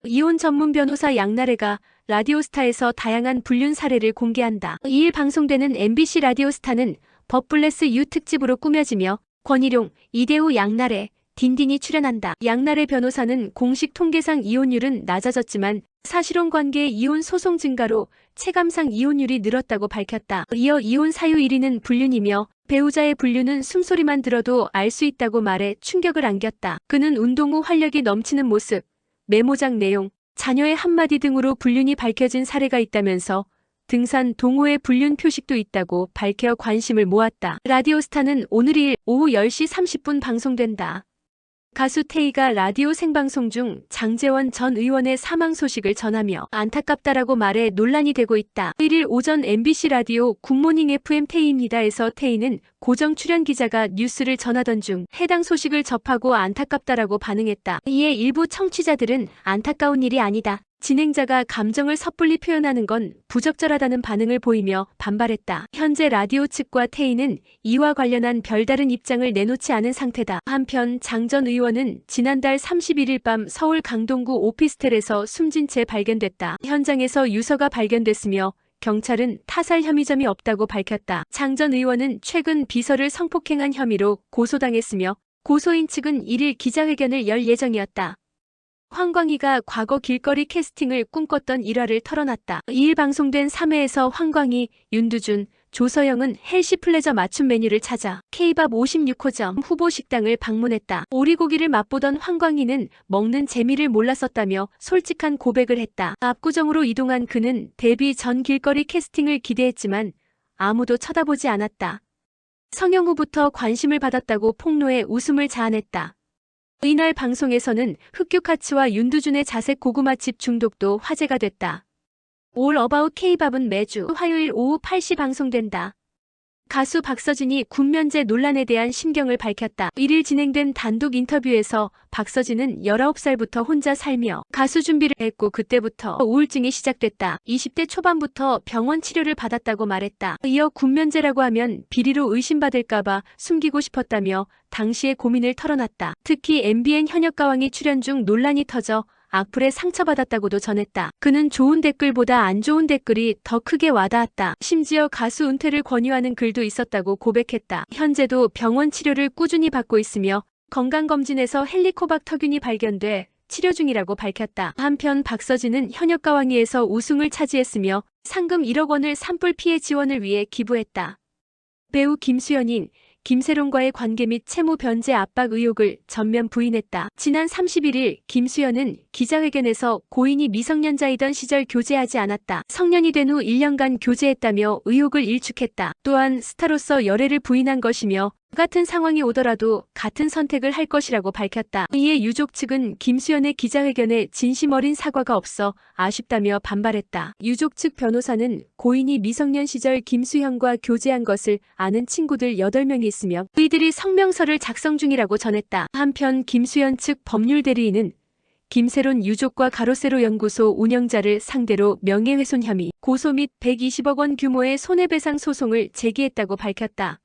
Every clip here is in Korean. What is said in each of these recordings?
이혼 전문 변호사 양나래가 라디오스타에서 다양한 불륜 사례를 공개한다. 2일 방송되는 MBC 라디오스타는 법블레스 유 특집으로 꾸며지며 권희룡, 이대호, 양나래, 딘딘이 출연한다. 양나래 변호사는 공식 통계상 이혼율은 낮아졌지만 사실혼 관계의 이혼 소송 증가로 체감상 이혼율이 늘었다고 밝혔다. 이어 이혼 사유 1위는 불륜이며 배우자의 불륜은 숨소리만 들어도 알 수 있다고 말해 충격을 안겼다. 그는 운동 후 활력이 넘치는 모습, 메모장 내용, 자녀의 한마디 등으로 불륜이 밝혀진 사례가 있다면서 등산 동호회 불륜 표식도 있다고 밝혀 관심을 모았다. 라디오스타는 오늘 오후 10시 30분 방송된다. 가수 태희가 라디오 생방송 중 장제원 전 의원의 사망 소식을 전하며 안타깝다라고 말해 논란이 되고 있다. 1일 오전 MBC 라디오 굿모닝 FM 태희입니다에서 태희는 고정 출연 기자가 뉴스를 전하던 중 해당 소식을 접하고 안타깝다라고 반응했다. 이에 일부 청취자들은 안타까운 일이 아니다. 진행자가 감정을 섣불리 표현하는 건 부적절하다는 반응을 보이며 반발했다. 현재 라디오 측과 태희는 이와 관련한 별다른 입장을 내놓지 않은 상태다. 한편 장 전 의원은 지난달 31일 밤 서울 강동구 오피스텔에서 숨진 채 발견됐다. 현장에서 유서가 발견됐으며 경찰은 타살 혐의점이 없다고 밝혔다. 장 전 의원은 최근 비서를 성폭행한 혐의로 고소당했으며 고소인 측은 1일 기자회견을 열 예정이었다. 황광희가 과거 길거리 캐스팅을 꿈꿨던 일화를 털어놨다. 2일 방송된 3회에서 황광희, 윤두준, 조서영은 헬시 플레저 맞춤 메뉴를 찾아 K밥 56호점 후보 식당을 방문했다. 오리고기를 맛보던 황광희는 먹는 재미를 몰랐었다며 솔직한 고백을 했다. 압구정으로 이동한 그는 데뷔 전 길거리 캐스팅을 기대했지만 아무도 쳐다보지 않았다. 성형후부터 관심을 받았다고 폭로해 웃음을 자아냈다. 이날 방송에서는 흑규카츠와 윤두준의 자색 고구마칩 중독도 화제가 됐다. 올 어바웃 K밥은 매주 화요일 오후 8시 방송된다. 가수 박서진이 군면제 논란에 대한 심경을 밝혔다. 1일 진행된 단독 인터뷰에서 박서진은 19살부터 혼자 살며 가수 준비를 했고 그때부터 우울증이 시작됐다. 20대 초반부터 병원 치료를 받았다고 말했다. 이어 군면제라고 하면 비리로 의심받을까봐 숨기고 싶었다며 당시의 고민을 털어놨다. 특히 MBN 현역가왕이 출연 중 논란이 터져 악플에 상처받았다고도 전했다. 그는 좋은 댓글보다 안 좋은 댓글이 더 크게 와닿았다. 심지어 가수 은퇴를 권유하는 글도 있었다고 고백했다. 현재도 병원 치료를 꾸준히 받고 있으며 건강검진에서 헬리코박터균이 발견돼 치료 중이라고 밝혔다. 한편 박서진은 현역가왕위에서 우승을 차지했으며 상금 1억 원을 산불 피해 지원을 위해 기부했다. 배우 김수현인 김세론과의 관계 및 채무 변제 압박 의혹을 전면 부인했다. 지난 31일 김수현은 기자회견에서 고인이 미성년자이던 시절 교제하지 않았다. 성년이 된 후 1년간 교제했다며 의혹을 일축했다. 또한 스타로서 열애를 부인한 것이며 같은 상황이 오더라도 같은 선택을 할 것이라고 밝혔다. 이에 유족 측은 김수현의 기자회견에 진심 어린 사과가 없어 아쉽다며 반발했다. 유족 측 변호사는 고인이 미성년 시절 김수현과 교제한 것을 아는 친구들 8명이 있으며 그이들이 성명서를 작성 중이라고 전했다. 한편 김수현 측 법률 대리인은 김세론 유족과 가로세로 연구소 운영자를 상대로 명예훼손 혐의, 고소 및 120억 원 규모의 손해배상 소송을 제기했다고 밝혔다.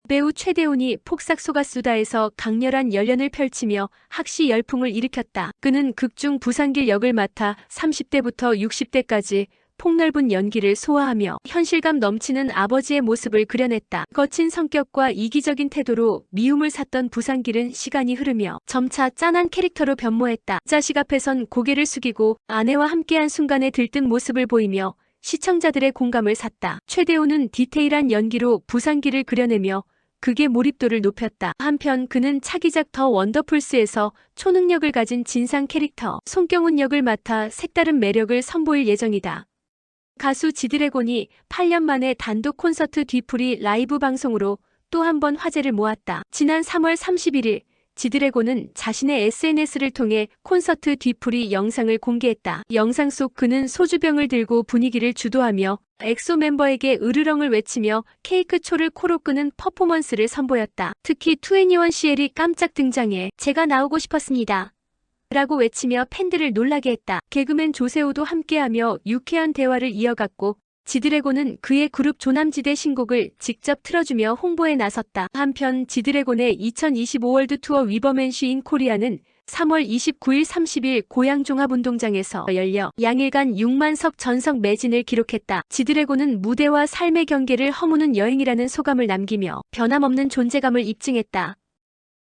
배우 최대훈이 폭삭 소가수다에서 강렬한 열연을 펼치며 학시 열풍을 일으켰다. 그는 극중 부산길 역을 맡아 30대부터 60대까지 폭넓은 연기를 소화하며 현실감 넘치는 아버지의 모습을 그려냈다. 거친 성격과 이기적인 태도로 미움을 샀던 부산길은 시간이 흐르며 점차 짠한 캐릭터로 변모했다. 자식 앞에선 고개를 숙이고 아내와 함께한 순간에 들뜬 모습을 보이며 시청자들의 공감을 샀다. 최대훈은 디테일한 연기로 부산길을 그려내며 극의 몰입도를 높였다. 한편 그는 차기작 더 원더풀스에서 초능력을 가진 진상 캐릭터 송경훈 역을 맡아 색다른 매력을 선보일 예정이다. 가수 지드래곤이 8년 만에 단독 콘서트 뒤풀이 라이브 방송으로 또 한 번 화제를 모았다. 지난 3월 31일 지드래곤은 자신의 SNS를 통해 콘서트 뒤풀이 영상을 공개했다. 영상 속 그는 소주병을 들고 분위기를 주도하며 엑소 멤버에게 으르렁을 외치며 케이크 초를 코로 끄는 퍼포먼스를 선보였다. 특히 2NE1CL이 깜짝 등장해 제가 나오고 싶었습니다. 라고 외치며 팬들을 놀라게 했다. 개그맨 조세호도 함께하며 유쾌한 대화를 이어갔고 지드래곤은 그의 그룹 조남지대 신곡을 직접 틀어주며 홍보에 나섰다. 한편 지드래곤의 2025 월드 투어 위버맨 쉬인 코리아는 3월 29일 30일 고양 종합운동장에서 열려 양일간 6만석 전석 매진을 기록했다. 지드래곤은 무대와 삶의 경계를 허무는 여행이라는 소감을 남기며 변함없는 존재감을 입증했다.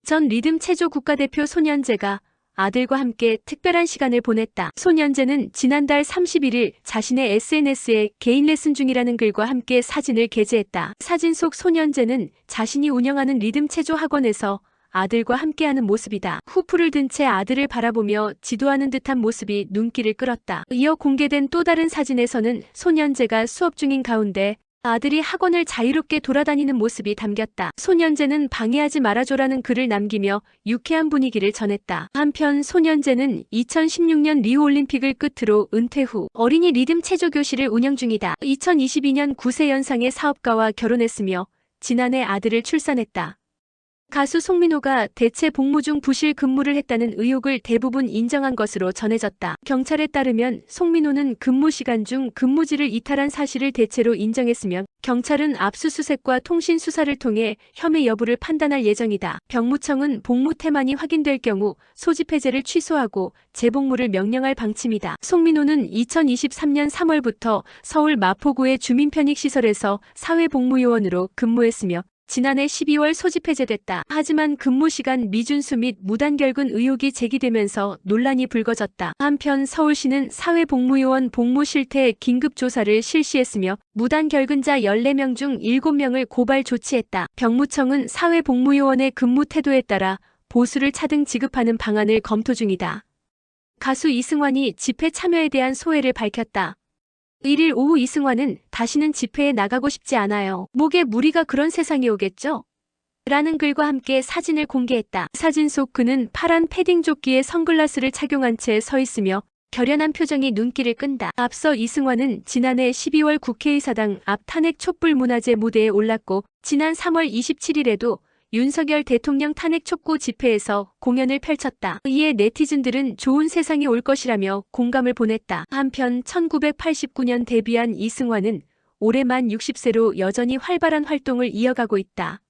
전 리듬 체조 국가대표 손현재가 아들과 함께 특별한 시간을 보냈다. 손현재는 지난달 31일 자신의 SNS에 개인 레슨 중이라는 글과 함께 사진을 게재했다. 사진 속 손현재는 자신이 운영하는 리듬 체조 학원에서 아들과 함께하는 모습이다. 후프를 든 채 아들을 바라보며 지도하는 듯한 모습이 눈길을 끌었다. 이어 공개된 또 다른 사진에서는 손현재가 수업 중인 가운데 아들이 학원을 자유롭게 돌아다니는 모습이 담겼다. 손현재는 방해하지 말아줘라는 글을 남기며 유쾌한 분위기를 전했다. 한편 손현재는 2016년 리우올림픽을 끝으로 은퇴 후 어린이 리듬 체조 교실을 운영 중이다. 2022년 9세 연상의 사업가와 결혼했으며 지난해 아들을 출산했다. 가수 송민호가 대체 복무 중 부실 근무를 했다는 의혹을 대부분 인정한 것으로 전해졌다. 경찰에 따르면 송민호는 근무 시간 중 근무지를 이탈한 사실을 대체로 인정했으며 경찰은 압수수색과 통신 수사를 통해 혐의 여부를 판단할 예정이다. 병무청은 복무 태만이 확인될 경우 소집 해제를 취소하고 재복무를 명령할 방침이다. 송민호는 2023년 3월부터 서울 마포구의 주민편익시설에서 사회복무요원으로 근무했으며 지난해 12월 소집 해제됐다. 하지만 근무시간 미준수 및 무단결근 의혹이 제기되면서 논란이 불거졌다. 한편 서울시는 사회복무요원 복무 실태 긴급조사를 실시했으며 무단결근자 14명 중 7명을 고발 조치했다. 병무청은 사회복무요원의 근무 태도에 따라 보수를 차등 지급하는 방안을 검토 중이다. 가수 이승환이 집회 참여에 대한 소회를 밝혔다. 1일 오후 이승환은 다시는 집회에 나가고 싶지 않아요. 목에 무리가 그런 세상이 오겠죠? 라는 글과 함께 사진을 공개했다. 사진 속 그는 파란 패딩 조끼에 선글라스를 착용한 채 서 있으며 결연한 표정이 눈길을 끈다. 앞서 이승환은 지난해 12월 국회의사당 앞 탄핵 촛불 문화제 무대에 올랐고 지난 3월 27일에도 윤석열 대통령 탄핵 촉구 집회에서 공연을 펼쳤다. 이에 네티즌들은 좋은 세상이 올 것이라며 공감을 보냈다. 한편 1989년 데뷔한 이승환은 올해 만 60세로 여전히 활발한 활동을 이어가고 있다.